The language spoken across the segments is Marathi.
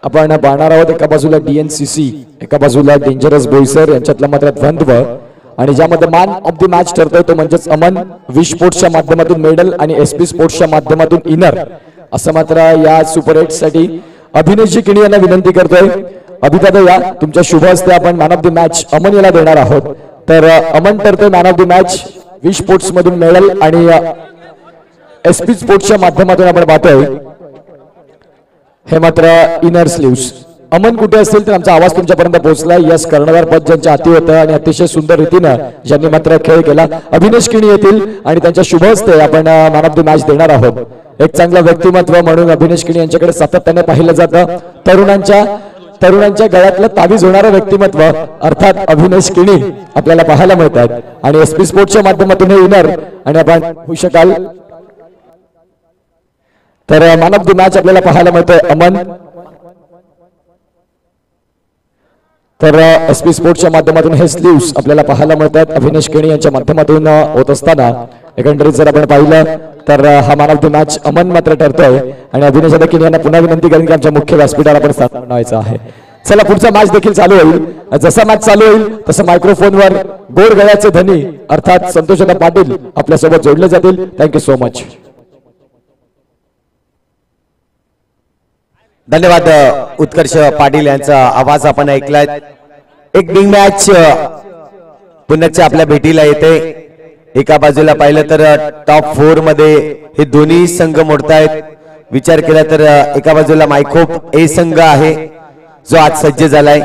आपण पाहणार आहोत एका बाजूला DNCC, एका बाजूला डेंजरस बोईसर यांच्यातला मात्र द्वंद्व, आणि ज्यामध्ये मॅन ऑफ द मॅच ठरतोय तो म्हणजेच अमन विश स्पोर्ट्सच्या माध्यमातून मेडल आणि SP स्पोर्ट्सच्या माध्यमातून इनर, असं मात्र या सुपर 8 साठी अभिनेशजी किणी यांना विनंती करतोय. अभिदादा या तुमच्या शुभ हस्ते आपण man of the match Aman याला देणार आहोत. तर अमन ठरतोय man of the match Wish Sports मधून मेडल आणि SP स्पोर्ट्सच्या माध्यमातून आपण पाहतोय हे मात्र इनर स्लीव्स. अमन कुठे असतील तर आमचा आवाज तुमच्यापर्यंत पोहोचलाय. यस कर्णधार पद ज्यांच्या हाती होतं आणि अतिशय सुंदर रीतीने ज्यांनी मात्र खेळ केला अभिनेश किणी येतील आणि त्यांच्या शुभ हस्ते आपण मॅन ऑफ द मॅच देणार आहोत. एक चांगलं व्यक्तिमत्व म्हणून अभिनेश किणी यांच्याकडे सातत्याने पाहिलं जातं. तरुणांच्या गळ्यातलं तावीज होणारं व्यक्तिमत्व अर्थात अभिनेश किणी आपल्याला पाहायला मिळतात आणि SP स्पोर्ट्सच्या माध्यमातून हे इनर आणि आपण होऊ शकाल. तर मॅन ऑफ द मॅच आपल्याला पाहायला मिळतोय अमन. तर SP स्पोर्ट्सच्या माध्यमातून हे स्लीव्स आपल्याला पाहायला मिळतात अभिनेश किणी यांच्या माध्यमातून होत असताना एकंदरीत जर आपण पाहिलं तर हा man of the match Aman मात्र ठरतोय आणि अभिनेश किणी यांना पुन्हा विनंती करेन की आमच्या मुख्य व्यासपीठावर आपण स्थान बनवायचं आहे. चला पुढचा मॅच देखील चालू होईल. जसा मॅच चालू होईल तसं मायक्रोफोनवर गोड गळ्याचे धनी अर्थात संतोषदा पाटील आपल्यासोबत जोडले जातील. Thank you so much. धन्यवाद उत्कर्ष पाटील यांचा आवाज आपण ऐकलाय. एक बिग मॅच पुण्याच्या आपल्या भेटीला येते. एका बाजूला पाहिलं तर टॉप 4 मध्ये हे दोन्ही संघ मोडतायत. विचार केला तर एका बाजूला मायखोप ए संघ आहे जो आज सज्ज झालाय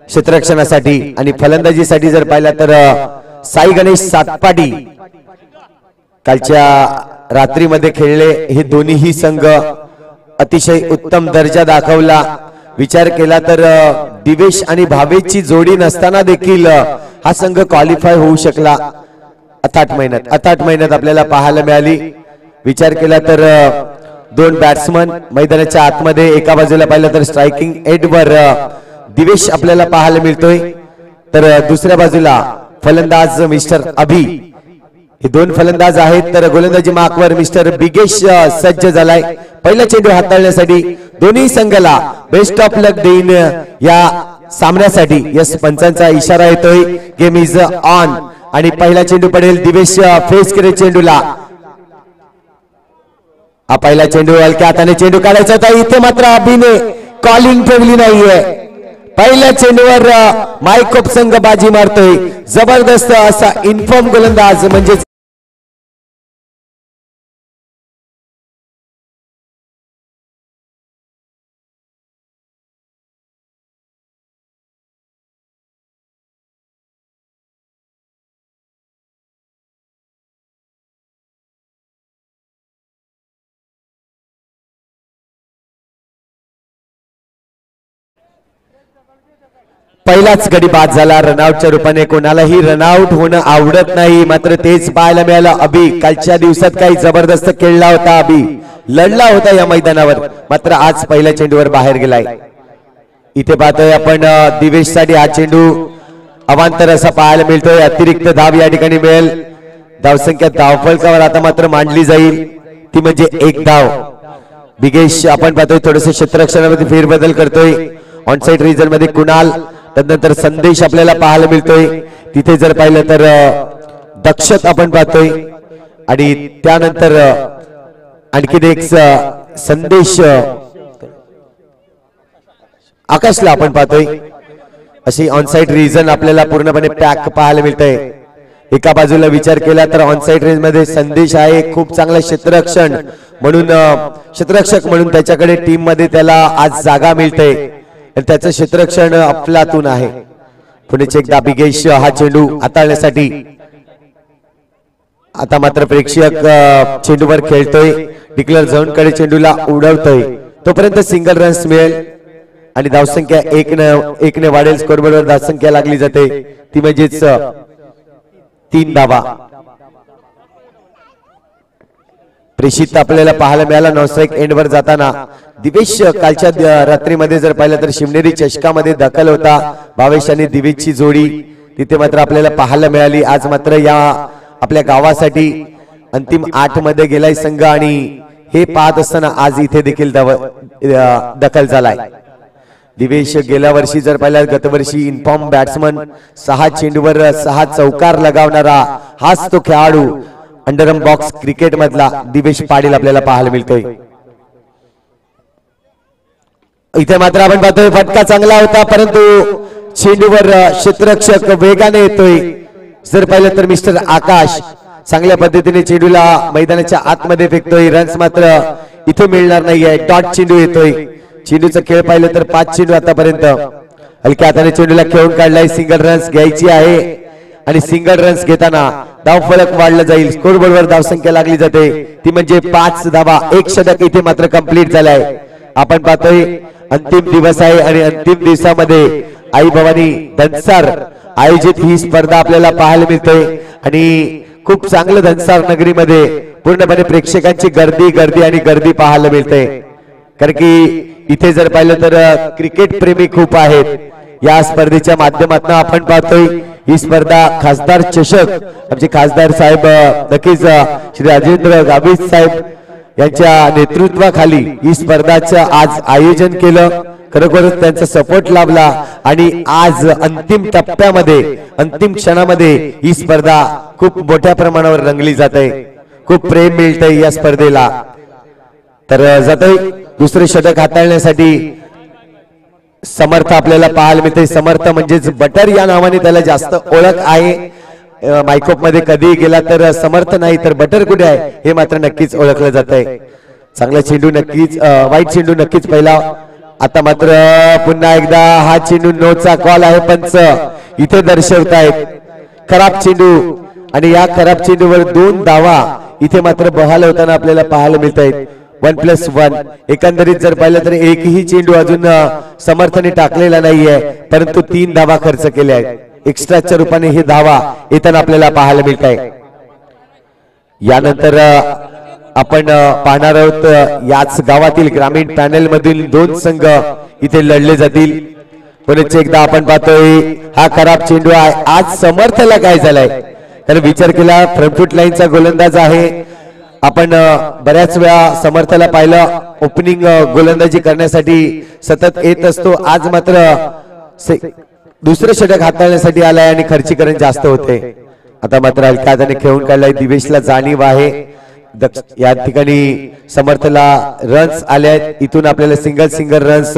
क्षेत्ररक्षणासाठी आणि फलंदाजीसाठी जर पाहिला तर साई गणेश सातपाटी कालच्या रात्रीमध्ये खेळले. हे दोन्हीही संघ अतिशय उत्तम दर्जा दाखवला. विचार केला तर दिवेश आणि भावेशची जोडी नसताना देखील हा संघ क्वालिफाय होऊ शकला. अथाट मेहनत आपल्याला पाहायला मिळाली. विचार केला तर दोन बॅट्समन मैदानाच्या आतमध्ये एका बाजूला पाहिलं तर स्ट्रायकिंग एडवर दिवेश आपल्याला पाहायला मिळतोय, तर दुसऱ्या बाजूला फलंदाज मिस्टर अभि. हे दोन फलंदाज आहेत. तर गोलंदाजी मार्कवर मिस्टर बिगेश सज्ज झालाय पहिला चेंडू हाताळण्यासाठी. दोन्ही संघाला बेस्ट ऑफ लक देईन या सामन्यासाठी. यस पंचांचा इशारा येतोय, गेम इज ऑन आणि पहिला चेंडू पडेल. दिवेश फेस करे चेंडूला. हा पहिला चेंडू हलक्या हाताने चेंडू काढायचा होता. इथे मात्र अभिने कॉलिंग ठेवली नाहीये. पहिल्या चेंडूवर मायकोप संघ बाजी मारतोय. जबरदस्त असा इन्फॉर्म गोलंदाज म्हणजे पहिलाच गडी बाद झाला रनआउटच्या रूपाने. कोणालाही रनआउट होणं आवडत नाही, मात्र तेच पाहायला मिळालं. अभि कालच्या दिवसात काही जबरदस्त खेळला होता, अभि लढला होता या मैदानावर, मात्र आज पहिल्या चेंडूवर बाहेर गेलाय. इथे पाहतोय आपण दिवेश साठी हा चेंडू अवांतर असा पाहायला मिळतोय. अतिरिक्त धाव या ठिकाणी मिळेल. धावसंख्या धावफलकावर आता मात्र मांडली जाईल, ती म्हणजे 1 धाव. बिगेश आपण पाहतोय थोडस क्षेत्ररक्षणामध्ये फेरबदल करतोय. ऑनसाइड रिजन मध्ये कुणाल, त्यानंतर संदेश आपल्याला पाहायला मिळतोय. तिथे जर पाहिलं तर दक्षत आपण पाहतोय आणि त्यानंतर आणखीन एक संदेश आकाशला आपण पाहतोय. अशी ऑनसाइड रिजन आपल्याला पूर्णपणे पॅक पाहायला मिळतंय. एका बाजूला विचार केला तर ऑनसाइड रेंज मध्ये संदेश आहे, खूप चांगला क्षेत्ररक्षण म्हणून क्षेत्ररक्षक म्हणून त्याच्याकडे टीम मध्ये त्याला आज जागा मिळते. त्याचं क्षेत्ररक्षण अफलातून आहे. पुढेच एकदा बिगेश हा चेंडू हाताळण्यासाठी. आता मात्र प्रेक्षक चेंडूवर खेळतोय. डिक्लेअर झोन कडे चेंडूला उडवतोय. तोपर्यंत सिंगल रन्स मिळेल आणि धावसंख्या 1 ने वाढेल. स्कोरबोर्डवर धावसंख्या लागली जाते, ती म्हणजेच 3 धावा. प्रेषित आपल्याला पाहायला मिळाला नॉनस्ट्राइक एंडवर जाताना. दिवेश कालच्या रात्रीमध्ये जर पाहिलं तर शिवनेरी चषकामध्ये दखल होता. भावेश आणि दिवेशची जोडी तिथे मात्र आपल्याला पाहायला मिळाली. आज मात्र या आपल्या गावासाठी अंतिम 8 मध्ये गेलाय संघ आणि हे पाहत असताना आज इथे देखील दखल झालाय. दिवेश गेल्या वर्षी जर पाहिलं गतवर्षी इन्फॉर्म बॅट्समन 6 चेंडूवर 6 चौकार लगावणारा हाच तो खेळाडू अंडरम बॉक्स क्रिकेट मधला दिवेश पाटील आपल्याला पाहायला मिळतोय. इथे मात्र आपण पाहतोय फटका चांगला होता परंतु चेंडूवर क्षेत्ररक्षक वेगाने येतोय. जर पाहिलं तर मिस्टर आकाश चांगल्या पद्धतीने चेंडूला मैदानाच्या आतमध्ये फेकतोय. रन्स मात्र इथे मिळणार नाहीये. डॉट चेंडू येतोय. चेंडूचा खेळ पाहिलं तर 5 चेंडू आतापर्यंत हलक्या हाताने चेंडूला खेळून काढलाय. सिंगल रन्स घ्यायची आहे आणि सिंगल रन्स घेताना धाव फलक वाढला जाईल. स्कोर बोर्डवर धाव संख्या लागली जाते ती म्हणजे 5 धावा. 1 षटक इथे मात्र कंप्लीट झालाय. आपण पाहतोय अंतिम दिवस आहे आणि अंतिम दिवसामध्ये आई भवानी धनसार आयोजित ही स्पर्धा आपल्याला पाहायला मिळते आणि खूप चांगलं धनसार नगरीमध्ये पूर्णपणे प्रेक्षकांची गर्दी आणि गर्दी पाहायला मिळते. कारण की इथे जर पाहिलं तर क्रिकेट प्रेमी खूप आहेत. या स्पर्धेच्या माध्यमातून आपण पाहतोय ही स्पर्धा खासदार चषक आमचे खासदार साहेब नक्कीच श्री राजेंद्र गावित साहेब यांच्या नेतृत्वाखाली ही स्पर्धाचं आज आयोजन केलं. खरोखरच त्यांचा सपोर्ट लाभला आणि आज अंतिम टप्प्यामध्ये अंतिम क्षणामध्ये ही स्पर्धा खूप मोठ्या प्रमाणावर रंगली जाते. खूप प्रेम मिळतंय या स्पर्धेला. तर जातोय दुसरे षटक हाताळण्यासाठी समर्थ आपल्याला पाहायला मिळते. समर्थ म्हणजेच बटर या नावाने त्याला जास्त ओळख आहे. मायकोप मध्ये कधी गेला तर समर्थ नाही तर बटर कुठे आहे हे मात्र नक्कीच ओळखलं जात आहे. चांगला चेंडू नक्कीच वाईट चेंडू नक्कीच पहिला. आता मात्र पुन्हा एकदा हा चेंडू नोचा कॉल आहे. पंच इथे दर्शवतायत खराब चेंडू आणि या खराब चेंडूवर 2 धावा इथे मात्र बहाल होताना आपल्याला पाहायला मिळत आहेत. 1+1 एकंदरीत जर पाहिलं तर एकही चेंडू अजून समर्थने टाकलेला नाहीये परंतु 3 धावा खर्च केल्या आहेत. एक्स्ट्राच्या रूपाने ही धावा येताना आपल्याला पाहायला मिळत आहे. यानंतर आपण पाहणार आहोत याच गावातील ग्रामीण पॅनल मधील 2 संघ इथे लढले जातील. पुन्हा एकदा आपण पाहतोय हा खराब चेंडू आहे. आज समर्थला काय झालाय तर विचार केला फ्रंटफूट लाईनचा गोलंदाज आहे. आपण बऱ्याच वेळा समर्थला पाहिलं ओपनिंग गोलंदाजी करण्यासाठी सतत येत असतो. आज मात्र दुसरे षटक हाताळण्यासाठी आलाय आणि खर्चीकरण जास्त होते. आता मात्र हलक्या हाताने खेळून काढलाय. दिवेशला जाणीव आहे. या ठिकाणी समर्थला रन्स आले आहेत. इथून आपल्याला सिंगल रन्स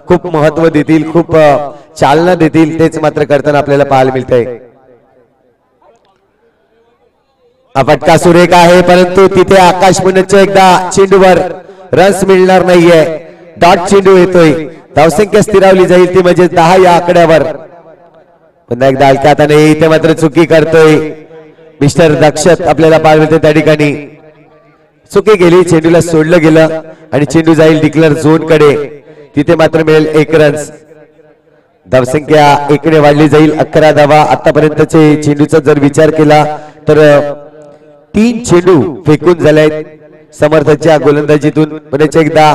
खूप महत्व देतील खूप चालना देतील तेच मात्र करताना आपल्याला पाहायला मिळतंय. फटका सुरेख आहे परंतु तिथे आकाश पुन्हा एकदा चेंडूवर रन्स मिळणार नाहीये. डॉट चेंडू येतोय. धावसंख्या स्थिरावली जाईल ती म्हणजे 10 या आकड्यावर. पुन्हा एकदा हलक्या हाताने इथे मात्र चुकी करतोय मिस्टर दक्षत आपल्याला पाहायला मिळते. त्या ठिकाणी चुकी गेली. चेंडूला सोडलं गेलं आणि चेंडू जाईल डिक्लेअर झोन कडे. तिथे मात्र मिळेल 1 रन्स. धावसंख्या 1 ने वाढली जाईल. 11 धावा आतापर्यंतचे चेंडूचा जर विचार केला तर 3 चेंडू फेकून झालेत समर्थांच्या गोलंदाजीतून. पुन्हा एकदा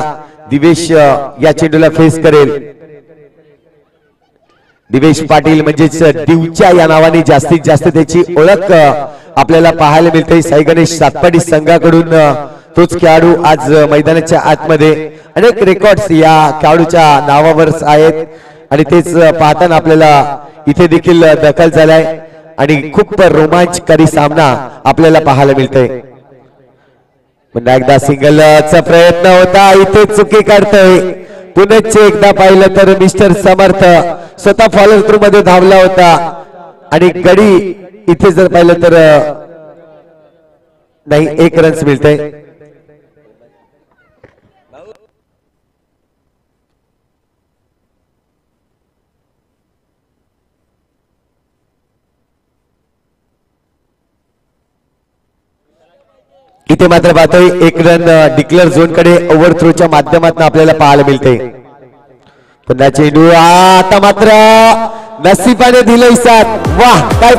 दिवेश या चेंडूला फेस करेल. दिवेश पाटील म्हणजेच दिवच्या या नावाने जास्तीत जास्त त्याची ओळख आपल्याला पाहायला मिळते. साई गणेश सातपाडी संघाकडून तोच खेळाडू आज मैदानाच्या आतमध्ये. अनेक रेकॉर्ड्स या खेळाडूच्या नावावर आहेत आणि तेच पाहताना आपल्याला इथे देखील दखल झालाय आणि खूप रोमांचकारी सामना आपल्याला पाहायला मिळतोय. पुन्हा एकदा सिंगलचा प्रयत्न होता. इथे चुकी काढतोय. पुन्हा एकदा पाहिलं तर मिस्टर समर्थ स्वतः फॉलो थ्रू मध्ये धावला होता आणि गडी इथे जर पाहिलं तर नाही 1 रन्स मिळते. इथे मात्र पाहतोय 1 रन डिक्लेअर झोन कडे ओव्हर थ्रोच्या माध्यमातून आपल्याला पाहायला मिळते. पुन्हा चेंडू आता मात्र नशिबाने दिलंय साथ. वाह काय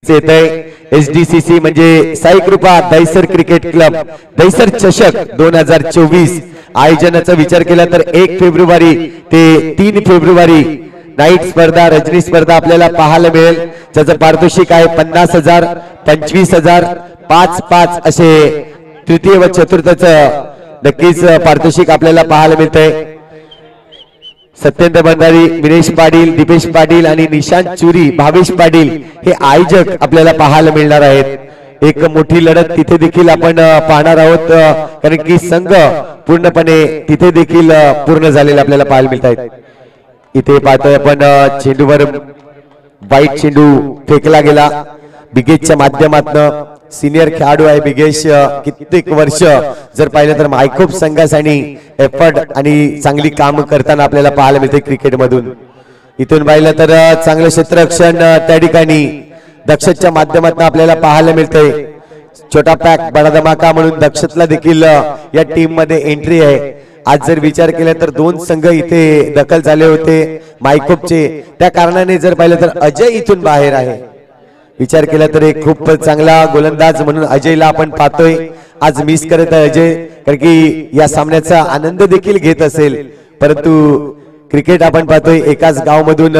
येतंय. SDCC म्हणजे साई कृपा दहिसर क्रिकेट क्लब दहिसर चषक 2024 आयोजनाचा विचार केला तर 1 फेब्रुवारी ते 3 फेब्रुवारी नाईट स्पर्धा रजनी स्पर्धा आपल्याला पाहायला मिळेल. त्याचं पारितोषिक आहे 50,000 25,000 5-5 असे तृतीय व चतुर्थच नक्कीच पारितोषिक आपल्याला पाहायला मिळतंय. सत्येंद्र भंडारी, विनेश पाटील, दीपेश पाटील आणि निशांत चुरी, भावेश पाटील हे आयोजक आपल्याला पाहायला मिळणार आहेत. एक मोठी लढत तिथे देखील आपण पाहणार आहोत कारण की संघ पूर्णपणे तिथे देखील पूर्ण झालेले आपल्याला पाहायला मिळत आहेत. इथे पाहतोय आपण चेंडूवर वाईट चेंडू फेकला गेला. बिगेशच्या माध्यमातून सिनियर खेळाडू आहे बिगेश, कित्येक वर्ष जर पाहिलं तर मायकोप संघासाठी एफर्ट आणि चांगली काम करताना आपल्याला पाहायला मिळते क्रिकेट मधून. इथून पाहिलं तर चांगलं क्षेत्ररक्षण त्या ठिकाणी दक्षतच्या माध्यमातून आपल्याला पाहायला मिळते. छोटा पॅक बडा धमाका म्हणून दक्षतला देखील या टीम मध्ये एंट्री आहे. आज जर विचार केला तर 2 संघ इथे दखल झाले होते मायकोपचे, त्या कारणाने जर पाहिलं तर अजय इथून बाहेर आहे. विचार केला तर एक खूप चांगला गोलंदाज म्हणून अजयला आपण पाहतोय. आज मिस करत आहे अजय कारण की या सामन्याचा आनंद देखील घेत असेल, परंतु क्रिकेट आपण पाहतोय एकाच गाव मधून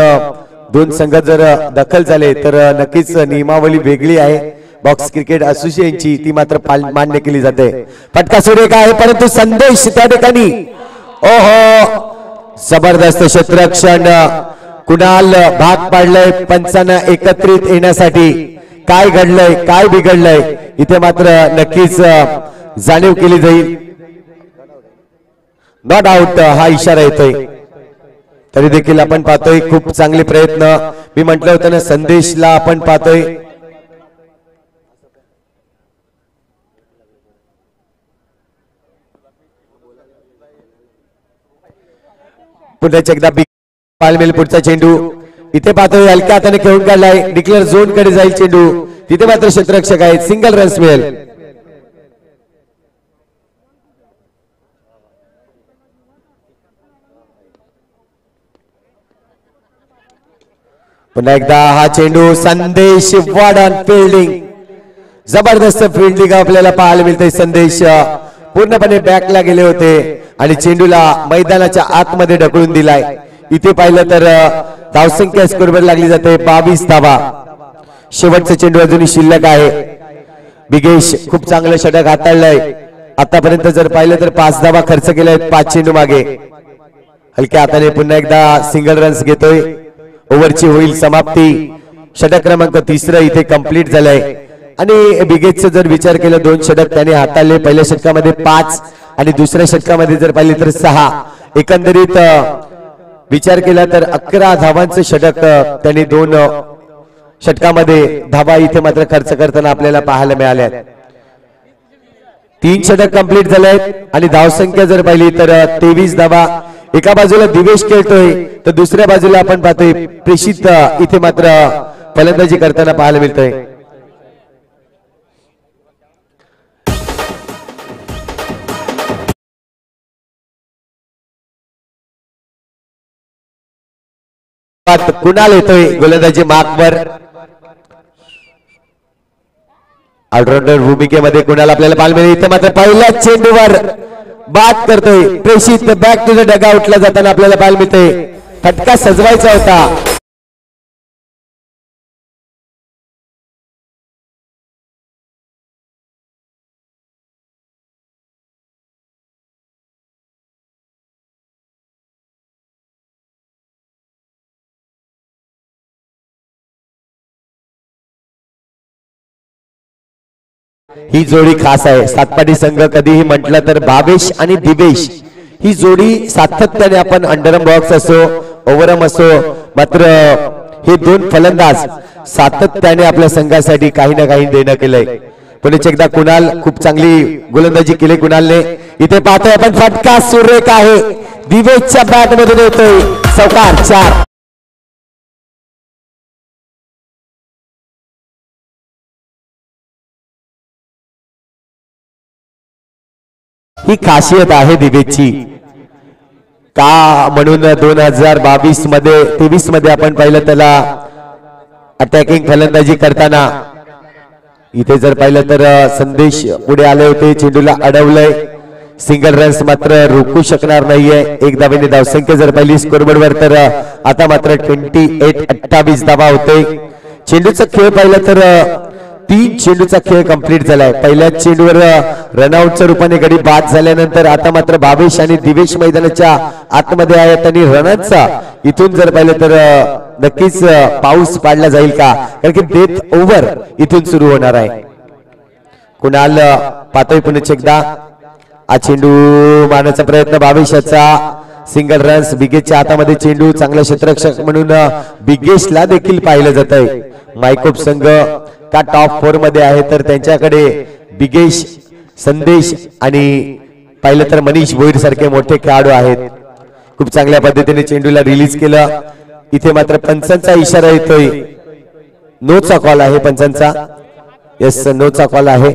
2 संघ जर दखल झाले तर नक्कीच नियमावली वेगळी आहे. बॉक्स क्रिकेट असोसिएशनची ती मात्र मान्य केली जाते. फटका सोडे आहे परंतु संदेश त्या ठिकाणी ओहो जबरदस्त क्षेत्ररक्षण. कुणाल भाग पाडलंय पंचांना एकत्रित येण्यासाठी. काय घडलंय काय बिघडलंय इथे मात्र नक्कीच जाणीव केली जाईल. नॉट आउट हा इशारा येतोय. तरी देखील आपण पाहतोय खूप चांगले प्रयत्न. मी म्हटलं होतं ना संदेशला आपण पाहतोय. पुन्हा एकदा पालमेल पुढचा चेंडू इथे पाहतोय हलक्या हाताने खेळून काढलाय. डिक्लेअर झोन कडे जाईल चेंडू. तिथे मात्र क्षेत्ररक्षक आहेत. सिंगल रन्स मिळेल. पुन्हा एकदा हा चेंडू संदेश वाडन फिल्डिंग. जबरदस्त फिल्डिंग आपल्याला पाहायला मिळते. संदेश पूर्णपणे बॅकला गेले होते आणि चेंडूला मैदानाच्या आतमध्ये ढकलून दिलाय. इथे पाहिलं तर धावसंख्या स्कोरवर लागली जाते 22 धावा. शेवटचा चेंडू अजूनही शिल्लक आहे. बिगेश खूप चांगलं षटक हाताळलंय. आतापर्यंत जर पाहिलं तर 5 धावा खर्च केलाय 5 चेंडू मागे. हलक्या हाताने पुन्हा एकदा सिंगल रन्स घेतोय. ओव्हरची होईल समाप्ती. षटक क्रमांक 3 इथे कंप्लीट झालंय आणि बिगेशचा जर विचार केला 2 षटक त्याने हाताळले. पहिल्या षटकामध्ये 5 आणि दुसऱ्या षटकामध्ये जर पाहिले तर 6. एकंदरीत विचार केला तर 11 धावांचं षटक त्यांनी 2 षटकामध्ये धावा इथे मात्र खर्च करताना आपल्याला पाहायला मिळाल्या. 3 षटक कंप्लीट झाले आहेत आणि धावसंख्या जर पाहिली तर 23 धावा. एका बाजूला दिवेश खेळतोय तर दुसऱ्या बाजूला आपण पाहतोय प्रेषित इथे मात्र फलंदाजी करताना पाहायला मिळतोय. कुणाल येतोय गोलंदाजी मार्कवर. ऑलराऊंडर भूमिकेमध्ये कुणाल आपल्याला पाहायला मिळेल. इथे मात्र पहिल्या चेंडूवर बाद करतोय प्रेषित. बॅक टू द डगआउटला जाताना आपल्याला पाहायला मिळते. फटका सजवायचा होता. ही जोडी खास आहे. सातपाटी संघ कधीही म्हटलं तर भावेश आणि दिवेश ही जोडी सातत्याने आपण अंडरम बॉक्स असो ओव्हरम असो मात्र हे 2 फलंदाज सातत्याने आपल्या संघासाठी काही ना काही देणं केलंय. पुन्हा एकदा कुणाल खूप चांगली गोलंदाजी केली कुणालने. इथे पाहतोय आपण फटका सुरेख आहे. दिवेशच्या बॅट मधून येतोय चौकार 4. ही खासियत आहे दिवेशची का म्हणून 2022 मध्ये 23 मध्ये आपण पाहिलं त्याला अटॅकिंग फलंदाजी करताना इथे जर पाहिलं तर संदेश पुढे आले होते, चेंडूला अडवलंय, सिंगल रन्स मात्र रोखू शकणार नाहीये. एक धावेने धावसंख्या जर पाहिली स्कोरबोर्डवर तर आता मात्र 28-28 धावा होते. चेंडूचा खेळ पाहिला तर 3 चेंडूचा खेळ कंप्लीट झालाय. पहिल्या चेंडूवर रनआउटच्या रूपाने गडी बाद झाल्यानंतर आता मात्र भावेश आणि दिवेश मैदानाच्या आतमध्ये आहेत आणि रनांचा इथून जर पाहिलं तर नक्कीच पाऊस पाडला जाईल का, कारण की डेथ ओव्हर इथून सुरू होणार आहे. कुणाल पातळी पुन्हा एकदा हा चेंडू मारण्याचा प्रयत्न भावेशाचा, सिंगल रन्स. बिगेशच्या हातामध्ये चेंडू, चांगला क्षेत्ररक्षक म्हणून बिगेशला देखील पाहिलं जात आहे. मायकोप संघ का टॉप 4 मध्ये आहे तर त्यांच्याकडे बिगेश, संदेश आणि पाहिलं तर मनीष भोईर सारखे मोठे खेळाडू आहेत. खूप चांगल्या पद्धतीने चेंडूला रिलीज केलं. इथे मात्र पंचांचा इशारा येतोय, नोचा कॉल आहे पंचांचा. येस, नोचा कॉल आहे.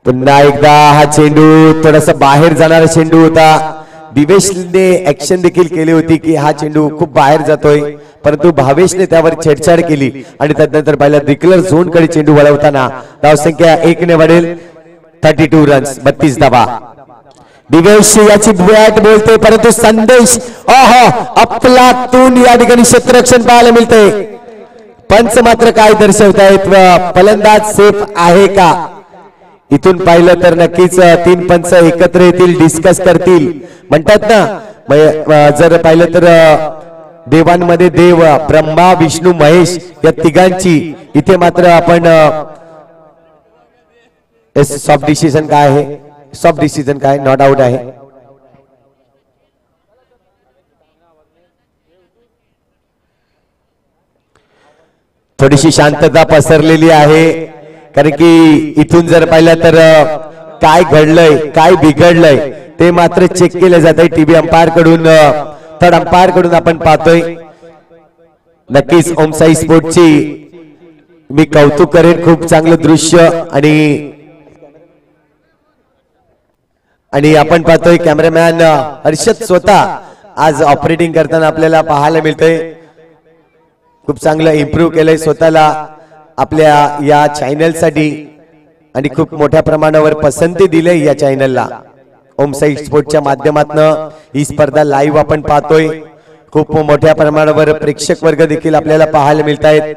पुन्हा एकदा हा चेंडू थोडासा बाहेर जाणारा चेंडू होता. दिवेशने ऍक्शन देखील केली होती की हा चेंडू खूप बाहेर जातोय, परंतु भावेशने त्यावर छेडछाड केली आणि त्यानंतर पहिला डिक्लेअर झोन कडे चेंडू वळवताना धावसंख्या 1 ने वाढेल. 32 रन्स, 32 धावा. दिवेश याची बॅट बोलते, परंतु संदेश अफलातून या ठिकाणी क्षेत्ररक्षण पाहायला मिळते. पंच मात्र काय दर्शवतायत, फलंदाज सेफ आहे का. इथून पाहिलं तर नक्कीच 3 पंच एकत्र येतील, डिस्कस करतील. म्हणतात ना, जर पाहिलं तर देवांमध्ये देव ब्रह्मा विष्णू महेश या तिघांची इथे मात्र आपण सॉफ्ट डिसिजन काय आहे, सॉफ्ट डिसिजन काय, नॉट आउट आहे. थोडीशी शांतता पसरलेली आहे, कारण की इथून जर पाहिलं तर काय घडलंय काय बिघडलंय ते मात्र चेक केलं जात आहे टीव्ही अंपायर कडून, थर्ड अंपायर कडून आपण पाहतोय. नक्कीच ओमसाई स्पोर्टची मी कौतुक करेन, खूप चांगलं दृश्य आणि आपण पाहतोय कॅमेरामॅन हर्षद स्वतः आज ऑपरेटिंग करताना आपल्याला पाहायला मिळतंय. खूप चांगलं इम्प्रूव्ह केलंय स्वतःला आपल्या या चॅनल साठी आणि खूप मोठ्या प्रमाणावर पसंती दिली या चॅनलला. ओमसाई स्पोर्टच्या माध्यमातून ही स्पर्धा लाईव्ह आपण पाहतोय. खूप मोठ्या प्रमाणावर प्रेक्षक वर्ग देखील आपल्याला पाहायला मिळत आहेत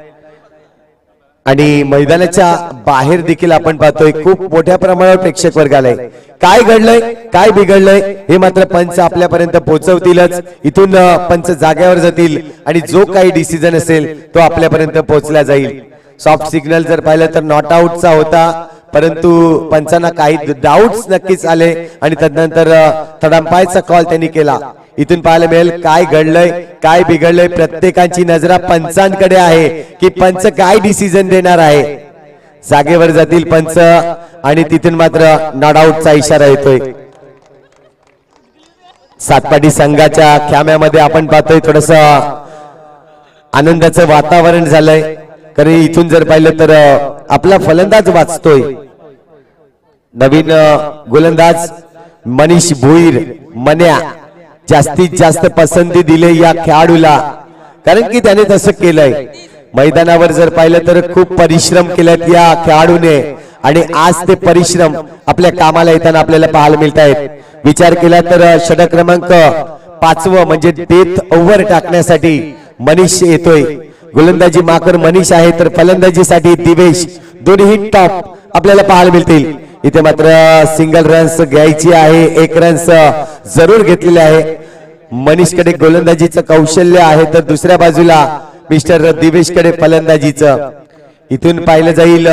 आणि मैदानाच्या बाहेर देखील आपण पाहतोय खूप मोठ्या प्रमाणावर प्रेक्षक वर्ग आलाय. काय घडलंय काय बिघडलंय हे मात्र पंच आपल्यापर्यंत पोहोचवतीलच. इथून पंच जागेवर जातील आणि जो काही डिसिजन असेल तो आपल्यापर्यंत पोहोचला जाईल. सॉफ्ट सिग्नल जर पाहिलं तर नॉट आउटचा होता, परंतु पंचांना काही डाऊट्स नक्कीच आले आणि त्यानंतर थर्ड कॉल त्यांनी केला. इथून पाहायला मिळेल काय घडलंय काय बिघडलंय. प्रत्येकाची नजरा पंचांकडे आहे की पंच काय डिसिजन देणार आहे. जागेवर जातील पंच आणि तिथून मात्र नॉट आउटचा इशारा येतोय. सातपाटी संघाच्या खेम्यामध्ये आपण पाहतोय थोडस आनंदाचं वातावरण झालंय, कारण इथून जर पाहिलं तर आपला फलंदाज वाचतोय. नवीन गोलंदाज मनीष भोईर मन्या जास्तीत जास्त पसंती दिले या खेळाडूला, कारण की त्याने तसं केलंय. मैदानावर जर पाहिलं तर खूप परिश्रम केलेत या खेळाडूने आणि आज ते परिश्रम आपल्या कामाला येताना आपल्याला पाहायला मिळत आहेत. विचार केला तर षटक क्रमांक 5 म्हणजे डेथ ओव्हर टाकण्यासाठी मनीष येतोय. गोलंदाजी माकर मनीष आहे तर फलंदाजीसाठी दिवेश, दोन्ही टॉप आपल्याला पाहायला मिळतील. इथे मात्र सिंगल रन्स घ्यायची आहे, 1 रन्स जरूर घेतलेले आहे. मनीषकडे गोलंदाजीचं कौशल्य आहे तर दुसऱ्या बाजूला मिस्टर दिवेशकडे फलंदाजीचं. इथून पाहिलं जाईल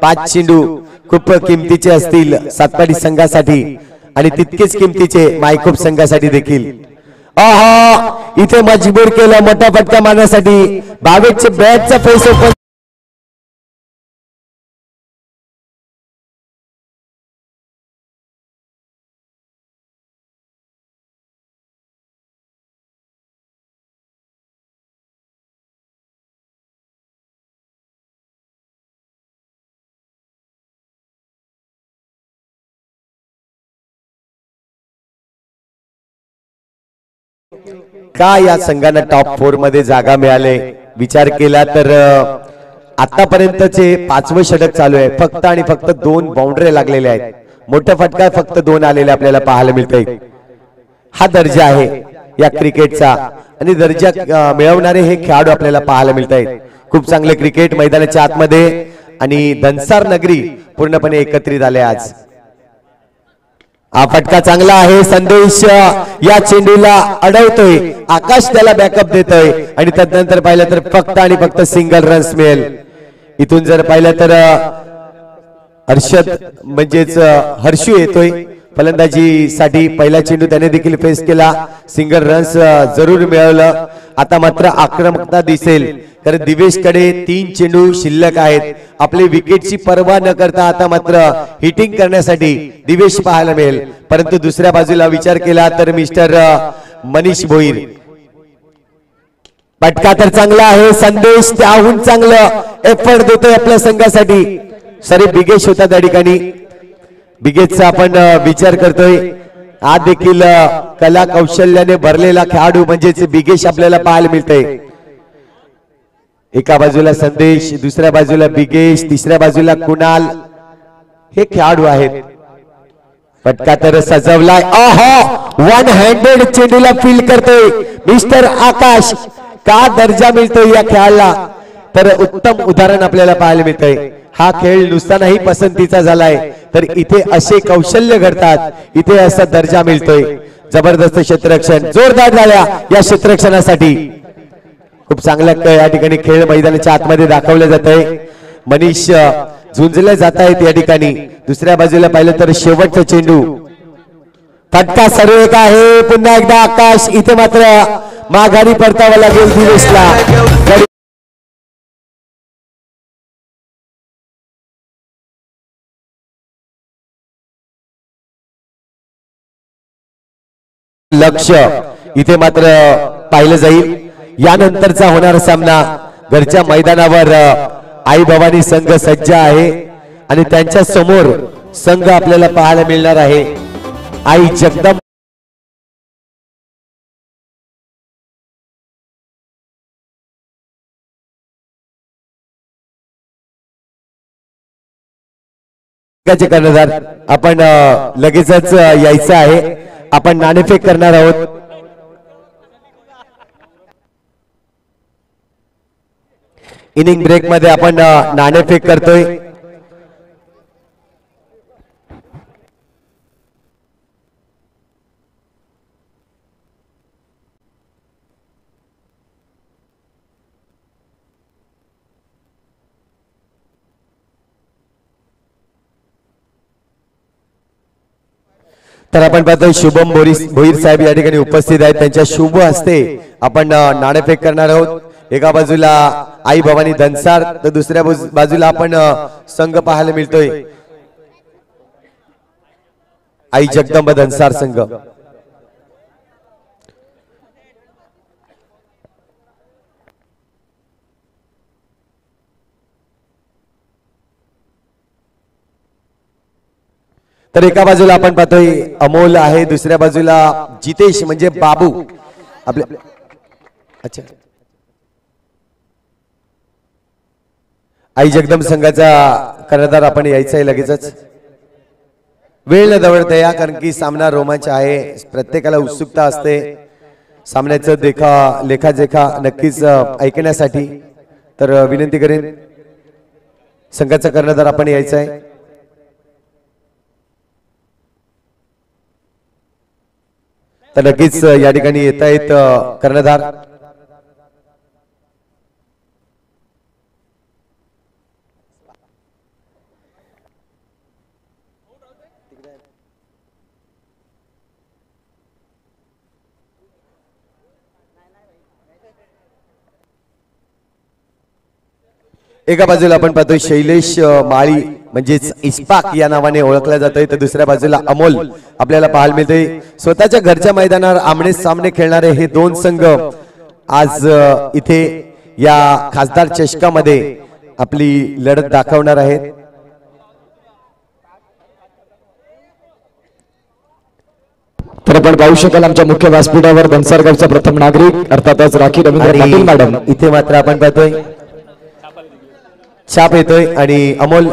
5 चेंडू खूप किमतीचे असतील सातपाडी संघासाठी आणि तितकेच किमतीचे मायकोप संघासाठी देखील. इथे मजबूर केलं मोठा फटका मारण्यासाठी. भावेशचे बॅटचा फेस ओपन का या संघांना टॉप 4 मध्ये जागा मिळाले विचार केला तर आतापर्यंतचे 5वं षटक चालू आहे. फक्त आणि फक्त 2 बाउंड्री लागलेले आहेत. मोठा फटका फक्त 2 आलेले आपल्याला पाहायला मिळतंय. हा दर्जा आहे या क्रिकेटचा आणि दर्जा मिळवणारे हे खेळाडू आपल्याला पाहायला मिळत आहेत. खूप चांगले क्रिकेट मैदानाच्या आतमध्ये आणि दनसार नगरी पूर्णपणे एकत्रित आले आज. हा फटका चांगला आहे. संदेश या चेंडूला अडवतोय. आकाश त्याला बॅकअप देतोय आणि त्यानंतर पाहिलं तर फक्त आणि फक्त सिंगल रन्स मिळेल. इथून जर पाहिलं तर हर्षद म्हणजेच हर्षू येतोय फलंदाजीसाठी. पहिला चेंडू त्याने देखील फेस केला. सिंगल रन्स जरूर मिळवलं. आता मात्र आक्रमकता दिसेल तर दिवेशकडे 3 चेंडू शिल्लक आहेत. आपली विकेटची पर्वा न करता आता मात्र हिटिंग करण्यासाठी दिवेश पाहायला मिळेल. परंतु दुसऱ्या बाजूला विचार केला तर मिस्टर मनीष भोईर. फटका तर चांगला आहे. संदेश त्याहून चांगलं एफर्ट देतोय आपल्या संघासाठी. सरी बिगेश होता त्या ठिकाणी. बिगेशचा आपण विचार करतोय. आज देखील कला कौशल्याने भरलेला खेळाडू म्हणजेच बिगेश आपल्याला पाहायला मिळतंय. एका बाजूला संदेश, दुसऱ्या बाजूला बिगेश, तिसऱ्या बाजूला कुणाल हे खेळाडू आहेत. फटका तर सजवलाय. वन हँडेड चेंडूला फील करतोय मिस्टर आकाश. का दर्जा मिळतोय या खेळाला तर उत्तम उदाहरण आपल्याला पाहायला मिळतंय. हा खेळ नुसता नाही पसंतीचा झालाय तर इथे असे कौशल्य घडतात. इथे असा दर्जा मिळतोय. जबरदस्त क्षेत्ररक्षण. जोरदार झाल्या या क्षेत्ररक्षणासाठी. खूप चांगला या ठिकाणी खेळ मैदानाच्या आतमध्ये दाखवलं जात आहे. मनीष झुंजले जात आहेत या ठिकाणी. दुसऱ्या बाजूला पाहिलं तर शेवटचा चेंडू. फटका सर्व एक आहे. पुन्हा एकदा आकाश. इथे मात्र माघारी परतावा लागेल दिवेशला. लक्ष इथे मात्र पाहिलं जाईल. यानंतरचा होणारा सामना घरच्या मैदानावर आई भवानी संघ सज्ज आहे आणि त्यांच्या समोर संघ आपल्याला पाहायला मिळणार आहे आई जगदंबा. कर्णधार आपण लगेचच यायचं आहे. आपण नाणेफेक करणार आहोत. इनिंग ब्रेक मध्ये आपण नाणेफेक करतोय. तर आपण पाहतोय शुभम भोईर साहेब या ठिकाणी उपस्थित आहेत. त्यांच्या शुभ हस्ते आपण नाणेफेक करणार आहोत. एका बाजूला आई भवानी धनसार तर दुसऱ्या बाजूला आपण संघ पाहायला मिळतोय आई जगदंबा धनसार संघ. तर एका बाजूला आपण पाहतोय अमोल आहे. दुसऱ्या बाजूला जितेश म्हणजे बाबू आपल्या. अच्छा, आई जगदंब संघाचा कर्णधार आपण यायचं आहे लगेचच. वेळ न दवडता या कारण की सामना रोमांच आहे. प्रत्येकाला उत्सुकता असते सामन्याचं लेखाजोखा नक्कीच ऐकण्यासाठी. तर विनंती करेन संघाचा कर्णधार आपण यायचं आहे. तर नक्कीच या ठिकाणी येत आहेत कर्णधार. एका बाजूला आपण पाहतोय शैलेश माळी म्हणजेच इस्पाक या नावाने ओळखला जातोय. तर दुसऱ्या बाजूला अमोल आपल्याला पाहायला मिळतोय. स्वतःच्या घरच्या मैदानावर आमने सामने खेळणारे हे 2 संघ आज इथे या खासदार चषकामध्ये आपली लढत दाखवणार आहेत. तर तर आपण पाहू शकाल आमच्या मुख्य व्यासपीठावर धनसरगावचा प्रथम नागरिक अर्थातच राखी रवींद्र पाटील मॅडम. इथे मात्र आपण पाहतोय छाप येतोय आणि अमोल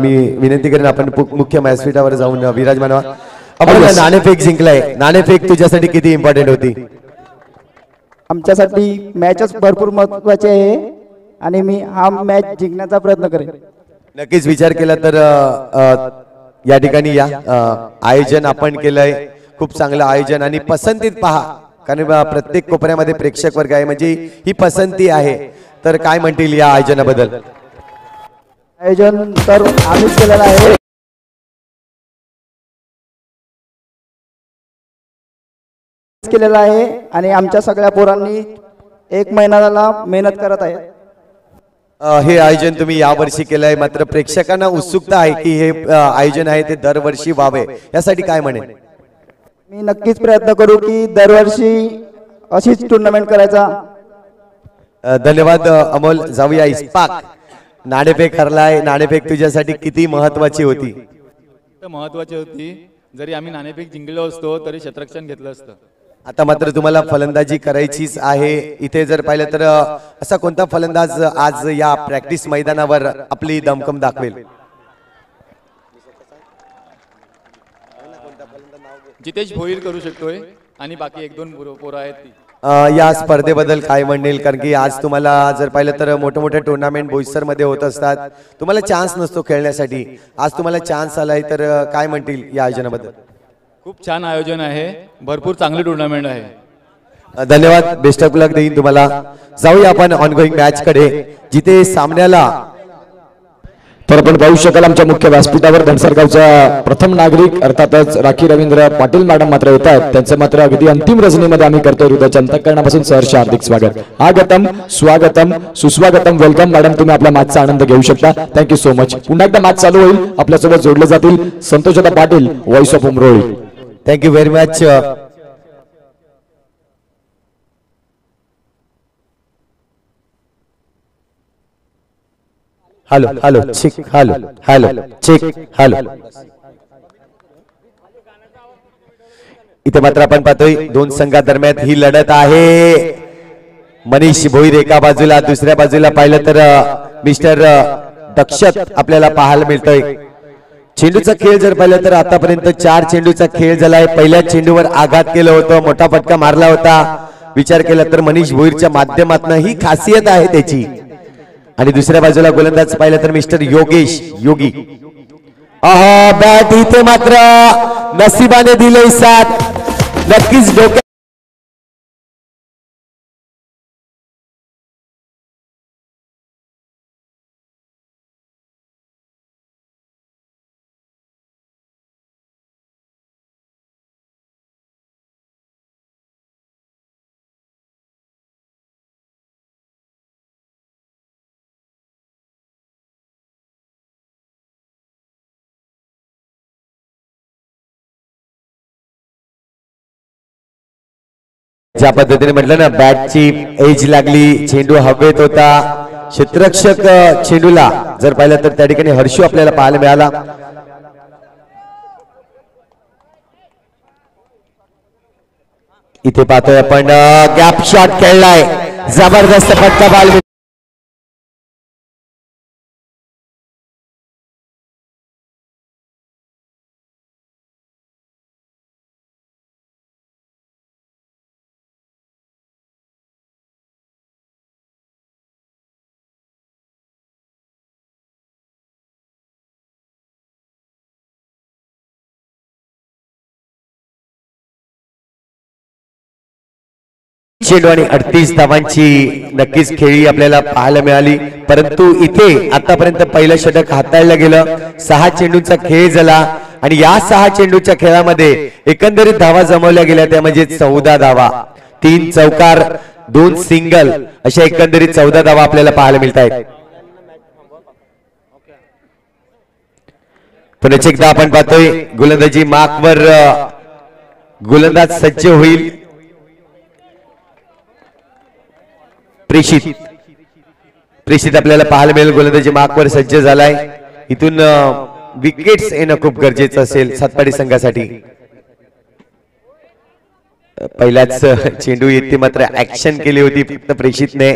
मी विनंती करेन आपण मुख्य व्यासपीठावर जाऊन विराजमान व्हा. अमोल नाणेफेक जिंकलाय, नाणेफेक तुझ्यासाठी किती इम्पॉर्टंट होती? आमच्यासाठी मॅचच भरपूर महत्त्वाचे आहे आणि मी हा मॅच जिंकण्याचा प्रयत्न करेन. नक्कीच विचार केला तर या ठिकाणी या आयोजन आपण केलंय, खूप चांगलं आयोजन आणि पसंतीत पहा, कारण प्रत्येक कोपऱ्यामध्ये प्रेक्षक वर्ग आहे, म्हणजे ही पसंती आहे. तर काय म्हणतील या आयोजनाबद्दल? आयोजन तर आम्हीच केलेलं आहे, केलेला आहे आणि आमच्या सगळ्या पोरांनी 1 महिना झाला मेहनत करत आहे. हे आयोजन तुम्ही यावर्षी केलंय, मात्र प्रेक्षकांना उत्सुकता आहे की हे आयोजन आहे ते दरवर्षी व्हावे, यासाठी काय म्हणेल? मी नक्कीच प्रयत्न करू की दरवर्षी अशीच टुर्नामेंट करायचा. धन्यवाद अमोल. जाऊया इस्पाक. नाणेफेक हरलाय, नाणेफेक तुझ्यासाठी किती महत्वाची होती? महत्वाची होती. जरी आम्ही नाणेफेक जिंकलो असतो तरी क्षेत्ररक्षण घेतलं असतं. आता मात्र तुम्हाला फलंदाजी करायचीच आहे. इथे जर पाहिलं तर असा कोणता फलंदाज आज या प्रॅक्टिस मैदानावर आपली दमखम दाखवेल? जितेश भोईर करू शकतोय आणि बाकी 1-2 पोरं आहेत ती. या स्पर्धेबद्दल काय म्हणेल? कारण की आज तुम्हाला जर पाहिलं तर मोठे मोठे टुर्नामेंट बोईसर मध्ये होत असतात, तुम्हाला चान्स नसतो खेळण्यासाठी. आज तुम्हाला चान्स आलाय, तर काय म्हणतील या आयोजनाबद्दल? खूप छान आयोजन आहे, भरपूर चांगली टुर्नामेंट आहे. धन्यवाद. बेस्ट ऑफ लक देईन तुम्हाला. जाऊया आपण ऑनगोईंग मॅच कडे, जिथे सामन्याला तर आपण पाहू शकाल आमच्या मुख्य व्यासपीठावर धनसरगावचा प्रथम नागरिक अर्थातच राखी रवींद्र पाटील मॅडम मात्र येत आहेत. त्यांचं मात्र अगदी अंतिम रजनीमध्ये आम्ही करतोय हृदयाच्या अंतःकरणापासून सहर्ष हार्दिक स्वागत. आगतम स्वागतम सुस्वागतम. वेलकम मॅडम, तुम्ही आपल्या मॅचचा आनंद घेऊ शकता. Thank you so much. पुन्हा एकदा मॅच चालू होईल, आपल्यासोबत जोडले जातील Santoshda Patil, voice of Umroli. Thank you very much. Hello hello check, hello hello check, hello. इथे मात्र आपण पाहतोय 2 संघादरम्यान ही लढत आहे. मनीष भोईर एका बाजूला, दुसऱ्या बाजूला पाहिलं तर मिस्टर दक्षत आपल्याला पाहायला मिळतोय. चेंडूचा खेळ जर पाहिलं तर आतापर्यंत 4 चेंडूचा खेळ झालाय. पहिल्या चेंडूवर आघात केलं होतं, मोठा फटका मारला होता. विचार केला तर मनीष भोईरच्या माध्यमातून ही खासियत आहे त्याची. आणि दुसऱ्या बाजूला गोलंदाज पाहिलं तर मिस्टर योगेश योगी. बॅट इथे मात्र नशिबाने दिले साथ. नक्कीच डोक्यात ज्या पद्धतीने म्हटलं ना, बॅटची एज लागली, चेंडू हवेत होता. क्षेत्ररक्षक चेंडूला जर पाहिलं तर त्या ठिकाणी हर्षू आपल्याला पाहायला मिळाला. इथे पाहतोय आपण गॅप शॉट खेळलाय, जबरदस्त फटका बॉल. चेंडू आणि 38 धावांची नक्कीच खेळी आपल्याला पाहायला मिळाली. परंतु इथे आतापर्यंत पहिलं षटक हाताळलं गेलं. 6 चेंडूंचा खेळ झाला आणि या 6 चेंडूच्या खेळामध्ये एकंदरीत धावा जमवल्या गेल्या, त्या म्हणजे 14 धावा. 3 चौकार, 2 सिंगल, अशा एकंदरीत 14 धावा आपल्याला पाहायला मिळत आहेत. पुन्हा एकदा आपण पाहतोय गोलंदाजी मार्कवर गोलंदाज सज्ज होईल. प्रेषित आपल्याला पाहायला मिळेल, गोलंदाजी मार्कवर सज्ज झालाय. इथून विकेट्स येणं खूप गरजेचं असेल सातपाडी संघासाठी. पहिल्याच चेंडू येते मात्र ऍक्शन केली होती फक्त प्रेषितने.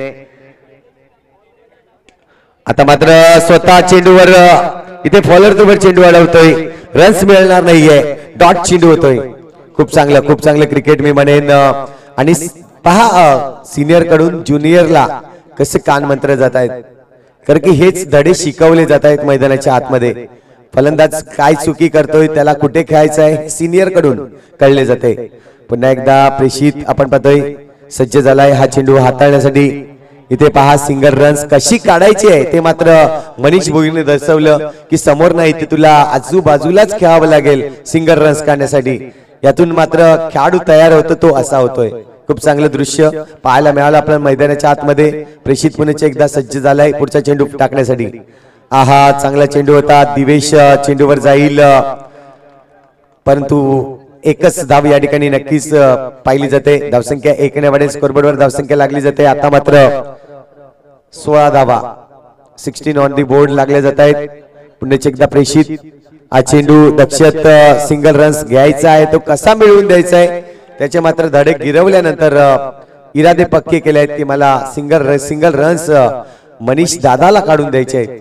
आता मात्र स्वतः चेंडूवर इथे फॉलोअर चेंडू अडवतोय. रन्स मिळणार नाहीये. डॉट चेंडू होतोय. खूप चांगलं क्रिकेट मी म्हणेन. आणि पहा सिनियर कडून ज्युनियरला कसे कान मंत्र जात आहेत, कारण की हेच धडे शिकवले जात आहेत मैदानाच्या आतमध्ये. फलंदाज काय चुकी करतोय, त्याला कुठे खेळायचं आहे सिनियर कडून कळले जाते. पुन्हा एकदा प्रेषित आपण पाहतोय सज्ज झालाय हा चेंडू हाताळण्यासाठी. इथे पहा सिंगल रन्स कशी काढायची आहे ते मात्र मनीष भोईने दर्शवलं की समोर नाही ते तुला आजूबाजूलाच खेळावं लागेल सिंगल रन्स काढण्यासाठी. यातून मात्र खेळाडू तयार होतो तो असा होतोय. खूप चांगलं दृश्य पाहायला मिळालं आपल्या मैदानाच्या आतमध्ये. प्रेषित पुण्याचे एकदा सज्ज झालाय पुढचा चेंडू टाकण्यासाठी. आहा चांगला चेंडू होता. दिवेश चेंडूवर जाईल परंतु एकच धाव या ठिकाणी नक्कीच पाहिली जाते. धावसंख्या 1 ने वाढेल. स्कोरबोर्डवर धावसंख्या लागली जाते. आता मात्र 16 धावा 16 ऑन दी बोर्ड लागले जात आहेत. पुण्याचे एकदा प्रेषित हा चेंडू दक्षत सिंगल रन्स घ्यायचा आहे तो कसा मिळवून द्यायचा आहे त्याचे मात्र धडे गिरवल्यानंतर इरादे पक्के केले आहेत की मला सिंगल रन्स मनीष दादाला काढून द्यायचे आहेत.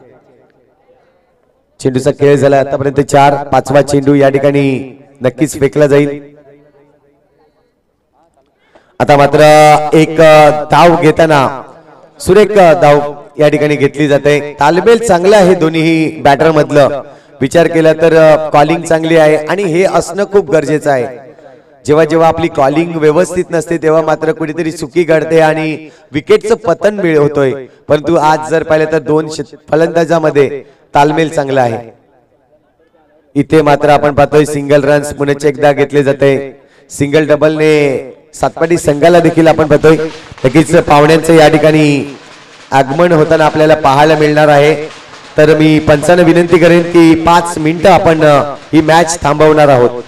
चेंडूचा खेळ झाला आतापर्यंत 4. 5वा चेंडू या ठिकाणी नक्कीच फेकला जाईल. आता मात्र एक धाव घेताना सुरेख धाव या ठिकाणी घेतली जाते. तालमेल चांगला आहे दोन्ही बॅटर मधलं. विचार केला तर कॉलिंग चांगली आहे आणि हे असणं खूप गरजेचं आहे. जेव्हा जेव्हा आपली कॉलिंग व्यवस्थित नसते तेव्हा मात्र कुठेतरी चुकी घडते आणि विकेटचं पतन होतोय. परंतु आज जर पाहिलं तर 2 फलंदाजामध्ये तालमेल चांगला आहे. इथे मात्र आपण पाहतोय सिंगल रन्स पुण्याचे एकदा घेतले जाते. सिंगल डबलने सातपाटी संघाला देखील आपण पाहतोय नक्कीच पाहुण्यांचं या ठिकाणी आगमन होताना आपल्याला पाहायला मिळणार आहे. तर मी पंचांना विनंती करेन की 5 मिनिटं आपण ही मॅच थांबवणार आहोत.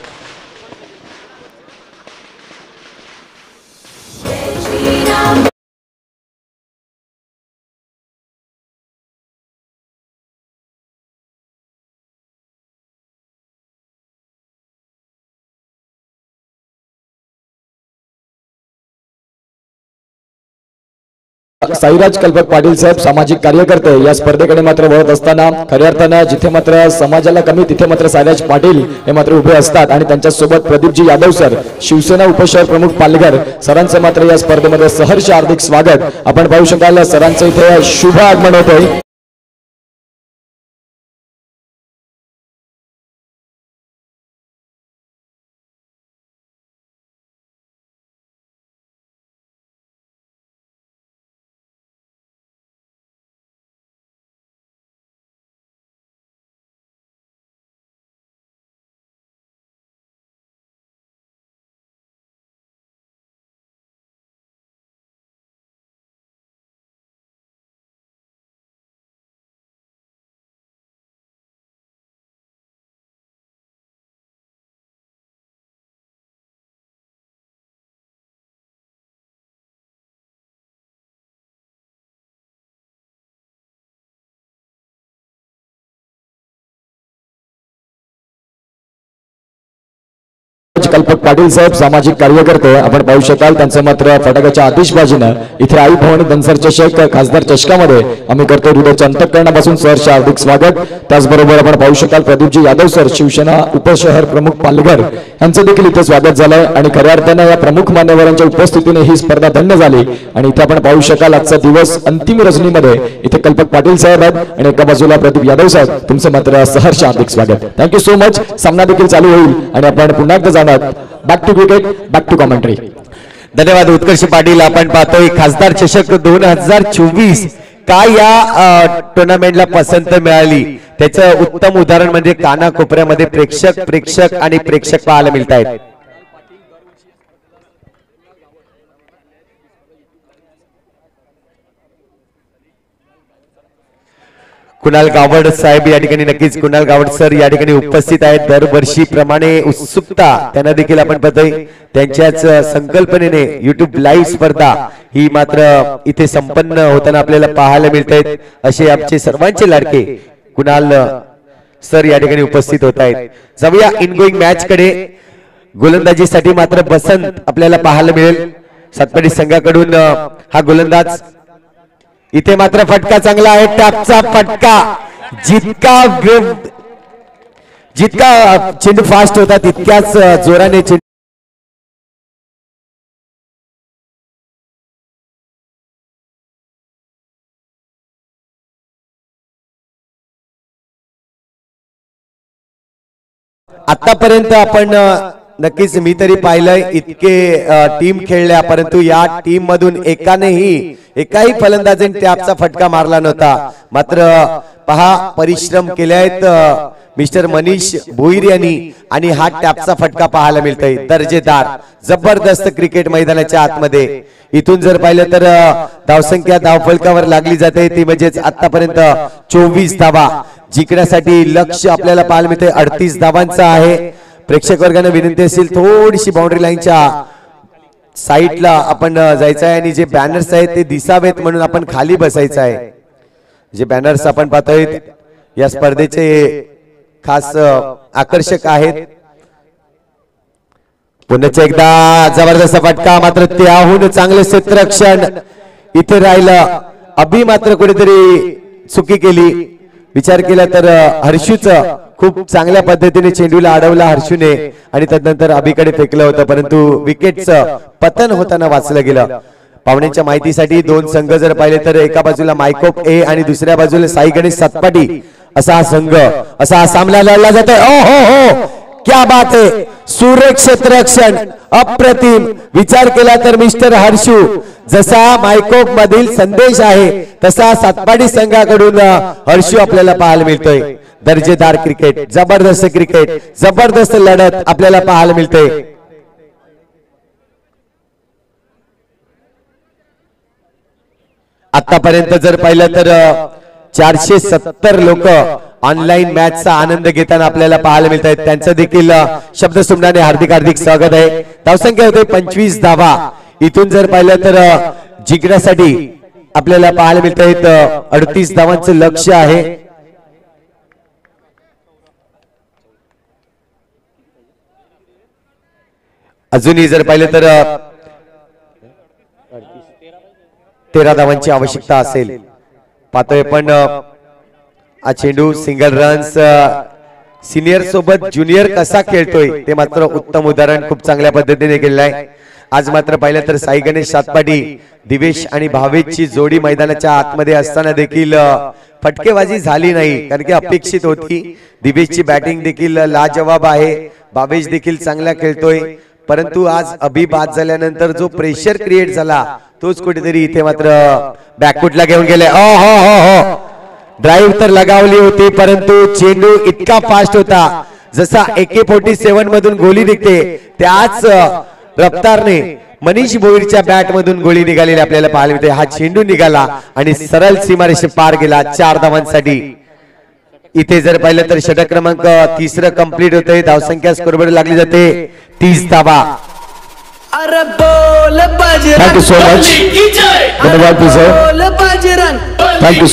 साईराज कल्पक पाटील साहेब सामाजिक कार्यकर्ते या स्पर्धेकडे मात्र वळत असताना खऱ्या अर्थानं जिथे मात्र समाजाला कमी तिथे मात्र साईराज पाटील हे मात्र उभे असतात आणि त्यांच्या सोबत प्रदीपजी यादव सर शिवसेना उपशहर प्रमुख पालघर सरांचं मात्र या स्पर्धेमध्ये सहर्ष हार्दिक स्वागत. आपण पाहू शकाल सरांचं इथे शुभ आगमन होतंय. कल्पक पाटील साहेब सामाजिक कार्यकर्ते आपण पाहू शकाल त्यांचं मात्र फटाक्याच्या आतिषबाजीनं इथे आई भवानी धनसर चषक खासदार चषकामध्ये आम्ही करतो हृदयाच्या अंतःकरणापासून सहर्ष हार्दिक स्वागत. त्याचबरोबर आपण पाहू शकाल प्रदीपजी यादव सर शिवसेना उपशहर प्रमुख पालघर यांचं देखील इथे स्वागत झालंय आणि खऱ्या अर्थानं या प्रमुख मान्यवरांच्या उपस्थितीने ही स्पर्धा धन्य झाली. आणि इथे आपण पाहू शकाल आजचा दिवस अंतिम रजनीमध्ये इथे कल्पक पाटील साहेब आहेत आणि एका बाजूला प्रदीप यादव साहेब तुमचं मात्र सहर्ष हार्दिक स्वागत. Thank you so much. सामना देखील चालू होईल आणि आपण पुन्हा एकदा जाणार back to cricket back to commentary. धन्यवाद उत्कर्ष पाटील. आपण पाहतोय खासदार चषक 2024 काय या टुर्नामेंटला पसंत मिळाली त्याचं उत्तम उदाहरण म्हणजे कानाकोपऱ्यामध्ये प्रेक्षक आणि प्रेक्षक पाहायला मिळत आहेत. कुणाल गावड साहेब या ठिकाणी नक्कीच कुणाल गावड सर या ठिकाणी उपस्थित आहेत. दरवर्षी प्रमाणे उत्सुकता त्यांना देखील आपण पाहतोय. त्यांच्याच संकल्पनेने युट्यूब लाईव्ह स्पर्धा ही मात्र इथे संपन्न होताना आपल्याला पाहायला मिळत आहेत. असे आमचे सर्वांचे लाडके कुणाल सर या ठिकाणी उपस्थित होत आहेत. जाऊया इनगोईंग मॅच कडे. गोलंदाजीसाठी मात्र बसंत आपल्याला पाहायला मिळेल सातपाडी संघाकडून हा गोलंदाज. इथे मात्र फटका चांगला आहे, टॅपचा फटका. जितका चेंडू फास्ट होता तितक्याच जोराने चेंडू आतापर्यंत आपण नक्कीच मी तरी पाहिलंय इतके टीम खेळल्या, परंतु या टीम मधून एकाही फलंदाजाने टॅपचा फटका मारला नव्हता. मात्र पहा परिश्रम केले आहेत मिस्टर मनीष भोईर यांनी आणि हा टॅपचा फटका पाहायला मिळतोय. दर्जेदार जबरदस्त क्रिकेट मैदानाच्या आतमध्ये. इथून जर पाहिलं तर धावसंख्या धावफलकावर लागली जाते ती म्हणजेच आतापर्यंत 24 धावा जिंकण्यासाठी लक्ष आपल्याला पाहायला मिळते 38 धावांचा आहे. प्रेक्षक वर्गाने विनंती असेल थोडीशी बाउंड्री लाईनच्या साईडला आपण जायचं आहे आणि जे बॅनर्स आहेत ते दिसावेत म्हणून आपण खाली बसायचं आहे. जे बॅनर्स आपण पाहतोय या स्पर्धेचे खास आकर्षक आहेत. पुन्हा एकदा जबरदस्त फटका, मात्र त्याहून चांगले क्षेत्ररक्षण इथे राहिलं. अभि मात्र कुठेतरी चुकी केली. विचार केला तर हर्षूच खूप चांगल्या पद्धतीने चेंडूला अडवला हर्षूने आणि त्यानंतर अभिकडे फेकलं होतं, परंतु विकेटचं पतन होताना वाचलं गेलं. पाहुण्यांच्या माहितीसाठी दोन संघ जर पाहिले तर एका बाजूला मायकोप ए आणि दुसऱ्या बाजूला साई गणेश सातपाटी असा हा संघ असा हा सामना लढला जातोय. ओ हो हो क्या बात आहे, सुरेख क्षेत्ररक्षण अप्रतिम. विचार केला तर मिस्टर हर्षू जसा मायकोप मधील संदेश आहे तसा सातपाटी संघाकडून हर्षू आपल्याला पाहायला मिळतोय. दर्जेदार क्रिकेट, जबरदस्त क्रिकेट, जबरदस्त लढत आपल्याला पाहायला मिळते. आतापर्यंत जर पाहिलं तर 470 लोक ऑनलाईन मॅचचा आनंद घेताना आपल्याला पाहायला मिळत आहेत. त्यांचं देखील शब्दसुमनाने हार्दिक हार्दिक स्वागत आहे. धावसंख्या होते 25 धावा. इथून जर पाहिलं तर जिंकण्यासाठी आपल्याला पाहायला मिळत आहेत 38 धावांचं लक्ष आहे. अजूनही जर पाहिलं तर 13 धावांची आवश्यकता असेल. पाहतोय पण हा चेंडू सिंगल रन्स सिनियर सोबत ज्युनियर कसा खेळतोय ते मात्र उत्तम उदाहरण खूप चांगल्या पद्धतीने केलंय. आज मात्र पाहिलं तर साई गणेश सातपाटी दिवेश आणि भावेशची जोडी मैदानाच्या आतमध्ये असताना देखील फटकेबाजी झाली नाही, कारण की अपेक्षित होती. दिवेशची बॅटिंग देखील लाजवाब आहे, भावेश देखील चांगला खेळतोय, परंतु आज अभि बाद झाल्यानंतर जो प्रेशर क्रिएट झाला तोच कुठेतरी इथे मात्र बॅकफुटला घेऊन गेले. हो ड्राईव्ह तर लगावली होती, परंतु चेंडू इतका फास्ट होता जसा AK-47 मधून गोळी निघते त्याच रफ्तारने मनीष भोईरच्या बॅट मधून गोळी निघालेली आपल्याला पाहायला मिळते. हा चेंडू निघाला आणि सरळ सीमारेषे पार गेला 4 धावांसाठी. इथे जर पाहिलं तर षटक क्रमांक 3 कंप्लीट होते. धावसंख्या स्कोरबोर्ड लागली जाते 30 धावा. Thank you so much. धन्यवाद थँक्यू.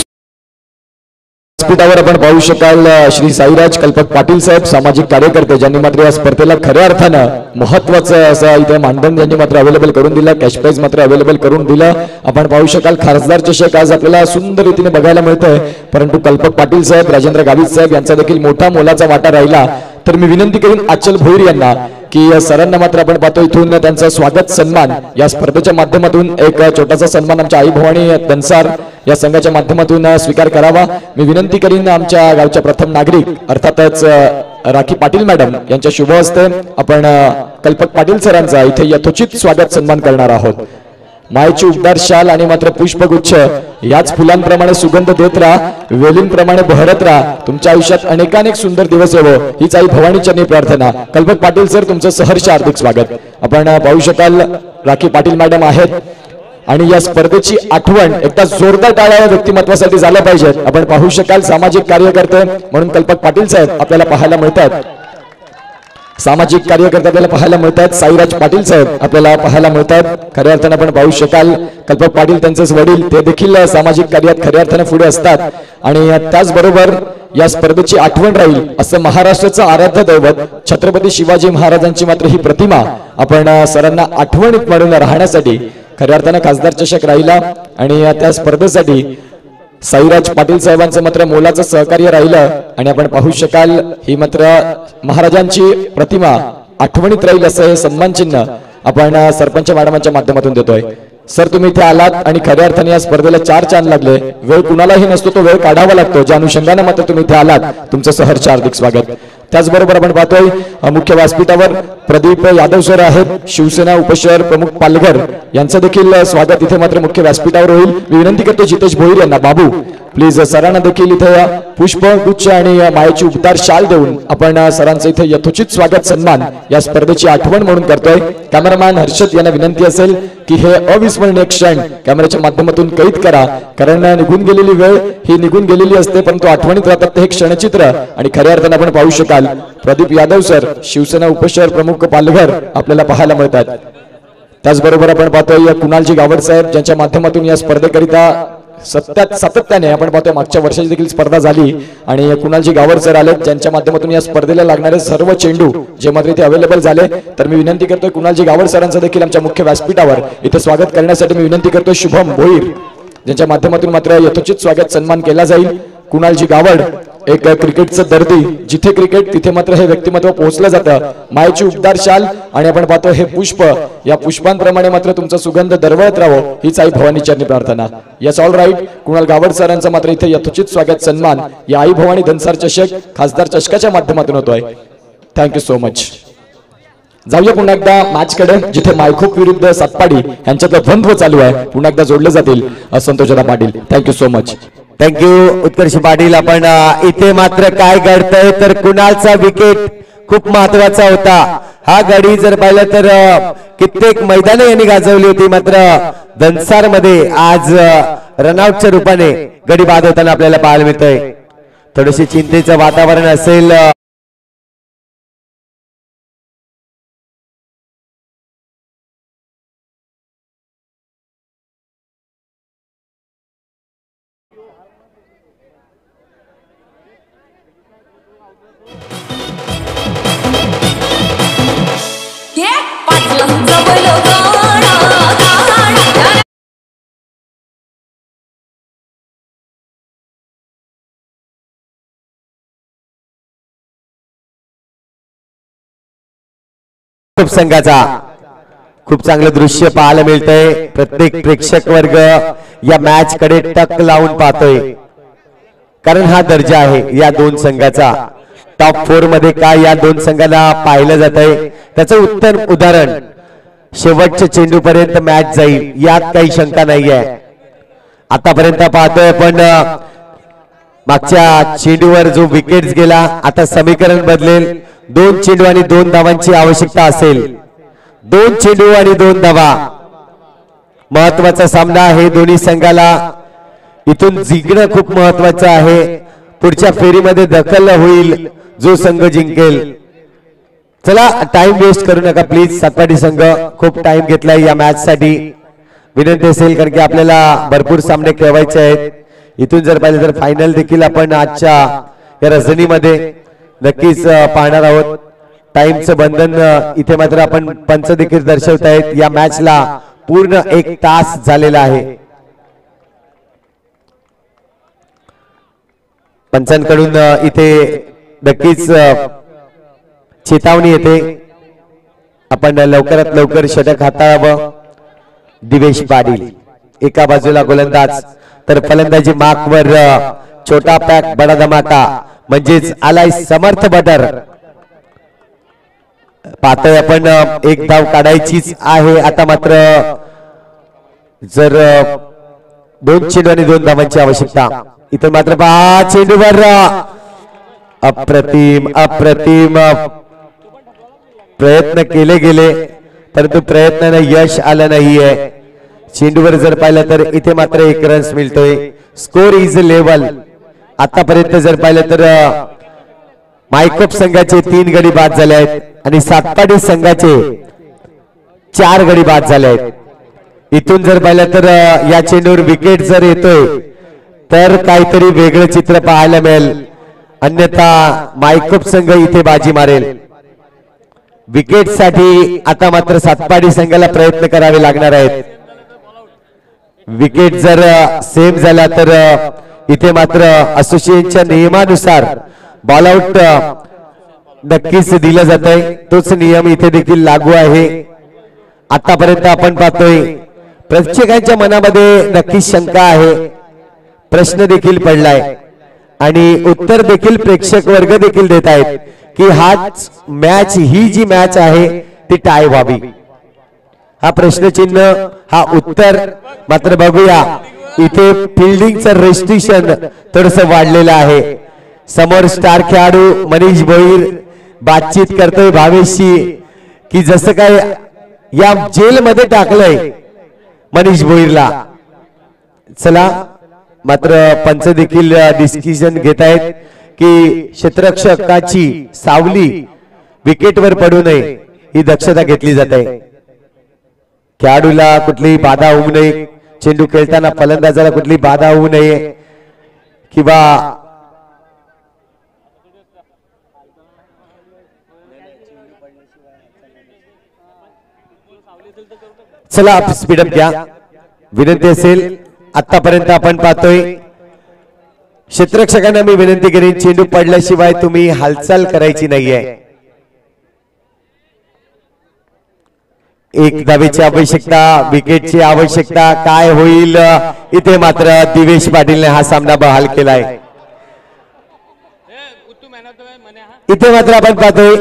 व्यासपीठावर आपण पाहू शकाल श्री साईराज कल्पक पाटील साहेब, सामाजिक कार्यकर्ते, ज्यांनी मात्र या स्पर्धेला खऱ्या अर्थानं महत्वाचं असं इथे मानधन ज्यांनी मात्र अवेलेबल करून दिलं, कॅश प्राइज मात्र अवेलेबल करून दिलं. आपण पाहू शकाल खासदार चषक आज आपल्याला सुंदर रीतीने बघायला मिळतोय, परंतु कल्पक पाटील साहेब, राजेंद्र गावित साहेब यांचा देखील मोठा मोलाचा वाटा राहिला. तर मी विनंती करीन आचल भोईर यांना की सरांना मात्र आपण पाहतो इथून त्यांचा स्वागत सन्मान या स्पर्धेच्या माध्यमातून एक छोटासा सन्मान आमच्या आई भवानी दनसार या संघाच्या माध्यमातून स्वीकार करावा. मी विनंती करीन आमच्या गावच्या प्रथम नागरिक अर्थातच राखी पाटील मॅडम यांच्या शुभ हस्ते आपण कल्पक पाटील सरांचा इथे यथोचित स्वागत सन्मान करणार आहोत. मायेची उबदार शाल आणि मात्र पुष्पगुच्छ याच फुलांप्रमाणे सुगंध देत राहा, वेलींप्रमाणे बहरत राहा, तुमच्या आयुष्यात अनेकानेक सुंदर दिवस येवो हीच आई भवानीचरणी प्रार्थना. कल्पक पाटील सर तुमचं सहर्ष हार्दिक स्वागत. आपण पाहू शकाल राखी पाटील मॅडम आहेत आणि या स्पर्धेची आठवण एकदा जोरदार टाळ्या व्यक्तिमत्वासाठी झाल्या पाहिजेत. आपण पाहू शकाल सामाजिक कार्यकर्ते म्हणून कल्पक पाटील साहेब आपल्याला पाहायला मिळतात. सामाजिक कार्यकर्ते आपल्याला पाहायला मिळतात. साईराज पाटील साहेब आपल्याला पाहायला मिळतात. खऱ्या अर्थानं आपण पाहू शकाल कल्पक पाटील त्यांचेच वडील ते देखील सामाजिक कार्यात खऱ्या अर्थानं पुढे असतात आणि त्याचबरोबर या स्पर्धेची आठवण राहील असं महाराष्ट्राचं आराध्य दैवत छत्रपती शिवाजी महाराजांची मात्र ही प्रतिमा आपण सरांना आठवणीत म्हणून राहण्यासाठी खऱ्या अर्थानं खासदार चषक राहिला आणि त्या स्पर्धेसाठी साईराज पाटील साहेबांचं मात्र मोलाचं सहकार्य राहिलं आणि आपण पाहू शकाल ही मात्र महाराजांची प्रतिमा आठवणीत राहील असं हे सन्मान चिन्ह आपण सरपंच मॅडमांच्या माध्यमातून देतोय. सर तुम्ही इथे आलात आणि खऱ्या अर्थाने या स्पर्धेला 4 चांद लागले. वेळ कुणालाही नसतो तो वेळ काढावा लागतो. ज्या अनुषंगाने मात्र तुम्ही इथे आलात तुमचं सहर्ष हार्दिक स्वागत. त्याचबरोबर आपण पाहतोय मुख्य व्यासपीठावर प्रदीप यादव सर आहेत, शिवसेना उपशहर प्रमुख पालघर यांचं देखील स्वागत इथे मात्र मुख्य व्यासपीठावर होईल. मी विनंती करतो जितेश भोईर यांना, बाबू प्लीज सरांना देखील इथे पुष्प गुच्छ आणि मायेची उबदार शाल देऊन आपण सरांचं इथे यथोचित स्वागत सन्मान या स्पर्धेची आठवण म्हणून करतोय. कॅमेरामॅन हर्षद यांना विनंती असेल की हे अविस्मरणीय क्षण कॅमेऱ्याच्या माध्यमातून कैद करा, कारण निघून गेलेली वेळ ही निघून गेलेली असते परंतु आठवणीत राहतात हे क्षणचित्र. आणि खऱ्या अर्थाने आपण पाहू शकाल प्रदीप यादव सर शिवसेना उपशहर प्रमुख पालघर आपल्याला पाहायला मिळतात. त्याचबरोबर आपण पाहतोय कुणालजी गावड साहेब ज्यांच्या माध्यमातून या स्पर्धेकरिता सातत्याने आपण पाहतोय मागच्या वर्षाची देखील स्पर्धा झाली आणि कुणालजी गावड सर आले ज्यांच्या माध्यमातून या स्पर्धेला लागणारे सर्व चेंडू जे मात्र इथे अवेलेबल झाले. तर मी विनंती करतोय कुणालजी गावड सरांचं देखील आमच्या मुख्य व्यासपीठावर इथे स्वागत करण्यासाठी मी विनंती करतोय शुभम भोईर ज्यांच्या माध्यमातून मात्र यथोचित स्वागत सन्मान केला जाईल. कुणालजी गावड एक क्रिकेटचं दर्दी, जिथे क्रिकेट तिथे मात्र हे व्यक्तिमत्व पोहोचलं जातं. मायेची उबदार शाल आणि आपण पाहतो हे पुष्प, या पुष्पांप्रमाणे मात्र तुमचा सुगंध दरवळत राहो हीच आई भवानी चरणी प्रार्थना. Yes all right. Kunal Gawad सरांचं मात्र इथे यथोचित स्वागत सन्मान या आई भवानी धनसार चषक खासदार चषकाच्या माध्यमातून होतोय. Thank you so much. जाऊया पुन्हा एकदा मॅच कडे जिथे मायखोप विरुद्ध सातपाडी यांच्यातलं द्वंद्व चालू आहे. पुन्हा एकदा जोडले जातील Santoshda Patil. Thank you so much. Thank you Utkarsh Patil. आपण इथे मात्र काय घडतंय तर कुणालचा विकेट खूप महत्वाचा होता. हा गडी जर पाहिलं तर कित्येक मैदाने यांनी गाजवली होती मात्र दनसार मध्ये आज रनआउटच्या रूपाने गडी बाद होताना आपल्याला पाहायला मिळतंय. थोडेसे चिंतेचं वातावरण असेल. संघाचा खूप चांगलं दृश्य पाहायला मिळतंय. प्रत्येक प्रेक्षक वर्ग या मॅच कडे टक लावून पाहतोय कारण हा दर्जा आहे या दोन संघाचा. टॉप 4 मध्ये काय या दोन संघाला पाहिलं जात आहे त्याचं उत्तम उदाहरण शेवटच्या चेंडू पर्यंत मॅच जाईल यात काही शंका नाहीये. आतापर्यंत पाहतोय आपण मागच्या चेंडूवर जो विकेट्स गेला आता समीकरण बदलेल. 2 चेंडू आणि 2 धावांची आवश्यकता असेल. 2 चेंडू आणि 2 धावा. महत्वाचा सामना हे दोन्ही संघाला इथून जिंकणं खूप महत्वाचं आहे. पुढच्या फेरीमध्ये दखल होईल जो संघ जिंकेल. चला टाइम वेस्ट करू नका प्लीज. सातपाडी संघ खूप टाइम घेतलाय या मॅच साठी. विनंती असेल कारण की आपल्याला भरपूर सामने खेळवायचे आहेत. इथून जर पाहिलं तर फायनल देखील आपण आजच्या या रजनीमध्ये नक्कीच पाहणार आहोत. टाइमचं बंधन इथे मात्र आपण पंच देखील दर्शवतायत. या मॅचला पूर्ण 1 तास झालेला आहे. पंचांकडून इथे नक्कीच चेतावणी येते आपण लवकरात लवकर षटक हाताळावं. दिवेश पाटील एका बाजूला गोलंदाज तर फलंदाजी मार्कवर छोटा पॅक बडा धमाका म्हणजेच आलाय समर्थ बटर. पाहतोय आपण 1 धाव काढायचीच आहे. आता मात्र जर 2 चेंडू आणि 2 धावांची आवश्यकता. इथं मात्र पहा चेंडूवर अप्रतिम अप्रतिम प्रयत्न केले गेले परंतु प्रयत्नाने यश आलं नाहीये. चेंडूवर जर पाहिलं तर इथे मात्र 1 रन्स मिळतोय. Score is level. आतापर्यंत जर पाहिलं तर मायकोप संघाचे 3 गडी बाद झाले आहेत आणि सातपाडी संघाचे 4 गडी बाद झाले आहेत. इथून जर पाहिलं तर या चेंडूवर विकेट जर येतोय तर काहीतरी वेगळं चित्र पाहायला मिळेल. अन्यथा मायकोप संघ इथे बाजी मारेल. विकेट साठी आता मात्र सातपाडी संघाला प्रयत्न करावे लागणार आहेत. विकेट जर सेम झाला तर इथे मात्र असोसिएशनच्या नियमानुसार बॉल आउट नक्कीच दिलं जात आहे. तोच नियम इथे देखील लागू आहे. आतापर्यंत आपण पाहतोय प्रत्येकाच्या मनामध्ये नक्कीच शंका आहे, प्रश्न देखील पडलाय आणि उत्तर देखील प्रेक्षक वर्ग देखील देत आहेत की हाच मॅच, ही जी मॅच आहे ती टाय व्हावी. हा प्रश्नचिन्ह, हा उत्तर मात्र बघूया. इथे फिल्डिंगचं रेस्ट्रिक्शन थोडस वाढलेलं आहे. समोर स्टार खेळाडू मनीष भोईर बातचीत करतोय भावेशशी की जसं काय या जेलमध्ये टाकलंय मनीष भोईरला. चला मात्र पंच देखील डिस्कशन घेत आहेत की क्षेत्ररक्षकाची सावली विकेटवर पडू नये ही दक्षता घेतली जाते. खेळाडूला कुठलीही बाधा होऊ नये, चेंडू खेळताना फलंदाजाला कुठली बाधा होऊ नये किंवा चला स्पीडअप घ्या. विनंती असेल, आतापर्यंत आपण पाहतोय क्षेत्ररक्षकांना मी विनंती करेन चेंडू पडल्याशिवाय तुम्ही हालचाल करायची नाहीये. एक धावेची आवश्यकता, विकेटची आवश्यकता. काय होईल इथे मात्र दिवेश पाटीलने हा सामना बहाल केलाय. इथे मात्र आपण पाहतोय